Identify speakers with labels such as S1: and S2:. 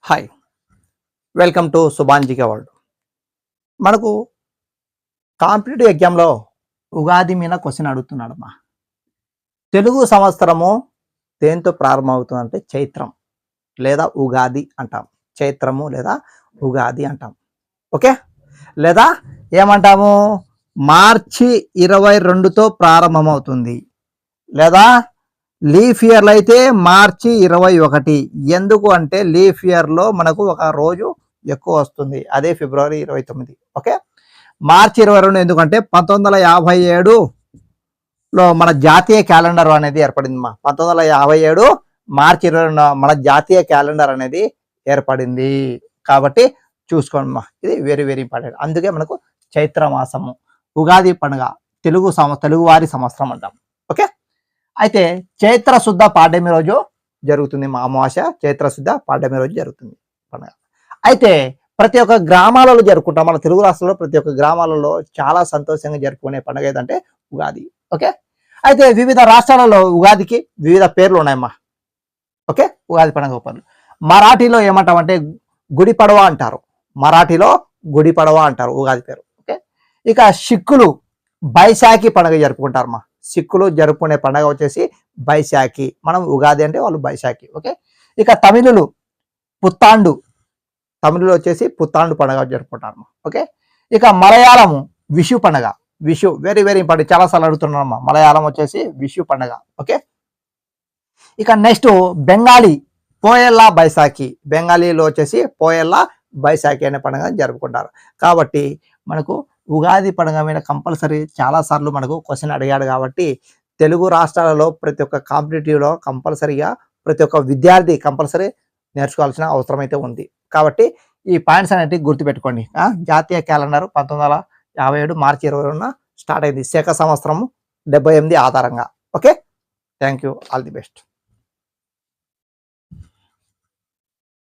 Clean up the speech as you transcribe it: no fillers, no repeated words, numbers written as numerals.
S1: Hi, welcome to Subhanjika world. మనకు competitive ఎగ్జామ్లో ఉగాది మీద క్వశ్చన్ అడుగుతున్నాడమ్మా. తెలుగు సంవత్సరము దేంతో ప్రారంభమవుతుందంటే చైత్రం లేదా ఉగాది అంటాం. చైత్రము లేదా ఉగాది అంటాం. ఓకే, లేదా ఏమంటాము, మార్చి 22తో ప్రారంభమవుతుంది, లేదా లీఫ్ ఇయర్లో అయితే మార్చి 21. ఎందుకు అంటే లీఫ్ ఇయర్లో మనకు ఒక రోజు ఎక్కువ వస్తుంది, అదే ఫిబ్రవరి 29. ఓకే, మార్చి 22 ఎందుకంటే 1957లో మన జాతీయ క్యాలెండర్ అనేది ఏర్పడింది. 1957 మార్చి 22 మన జాతీయ క్యాలెండర్ అనేది ఏర్పడింది. కాబట్టి చూసుకోండి, ఇది వెరీ వెరీ ఇంపార్టెంట్. అందుకే మనకు చైత్ర మాసము ఉగాది పండుగ తెలుగువారి సంవత్సరం అంటాం. ఓకే, అయితే చైత్ర శుద్ధ పాడ్యమి రోజు జరుగుతుంది. మా అమావాస్య చైత్ర శుద్ధ పాడ్యమి రోజు జరుగుతుంది పండుగ. అయితే ప్రతి ఒక్క గ్రామాలలో జరుపుకుంటాం. మన తెలుగు రాష్ట్రాల్లో ప్రతి ఒక్క గ్రామాలలో చాలా సంతోషంగా జరుపుకునే పండుగ ఏదంటే ఉగాది. ఓకే, అయితే వివిధ రాష్ట్రాలలో ఉగాదికి వివిధ పేర్లు ఉన్నాయమ్మా. ఓకే, ఉగాది పండుగ పేర్లు మరాఠీలో ఏమంటామంటే గుడి పడవ అంటారు. మరాఠీలో గుడి పడవ అంటారు ఉగాది పేరు. ఓకే, ఇక సిక్కులు బైశాఖి పండుగ జరుపుకుంటారమ్మా. సిక్కులు జరుపుకునే పండుగ వచ్చేసి బైశాఖి. మనం ఉగాది అంటే వాళ్ళు బైశాఖి. ఓకే, ఇక తమిళులు పుత్తాండు, తమిళులు వచ్చేసి పుత్తాండు పండుగ జరుపుకుంటారు. ఓకే, ఇక మలయాళము విషు పండుగ. విషు వెరీ వెరీ ఇంపార్టెంట్, చాలాసార్లు అడుగుతున్నారమ్మా. మలయాళం వచ్చేసి విషు పండుగ. ఓకే, ఇక నెక్స్ట్ బెంగాలీ పోయల్లా బైశాఖి. బెంగాలీలో వచ్చేసి పోయల్లా బైశాఖి అనే పండుగ జరుపుకుంటారు. కాబట్టి మనకు ఉగాది పండుగ మీద కంపల్సరీ చాలాసార్లు మనకు క్వశ్చన్ అడిగాడు. కాబట్టి తెలుగు రాష్ట్రాలలో ప్రతి ఒక్క కాంపిటేటివ్లో కంపల్సరీగా ప్రతి ఒక్క విద్యార్థి కంపల్సరీ నేర్చుకోవాల్సిన అవసరం అయితే ఉంది. కాబట్టి ఈ పాయింట్స్ అనేవి గుర్తుపెట్టుకోండి. జాతీయ క్యాలెండర్ 1957 మార్చి 22 స్టార్ట్ అయింది. శక సంవత్సరము 78 ఆధారంగా. Okay, thank you, all the best.